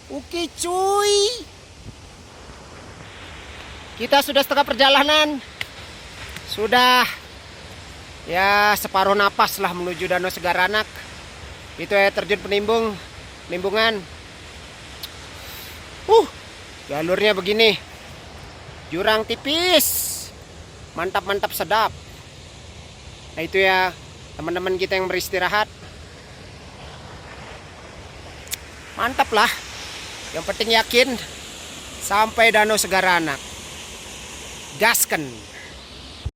Oke cuy, kita sudah setengah perjalanan. Sudah ya separuh napas lah menuju Danau Segaranak. Itu air terjun penimbungan. Jalurnya begini, jurang tipis, mantap sedap. Nah itu ya teman-teman kita yang beristirahat, mantap lah. Yang penting yakin sampai Danau Segaranak. Gasken.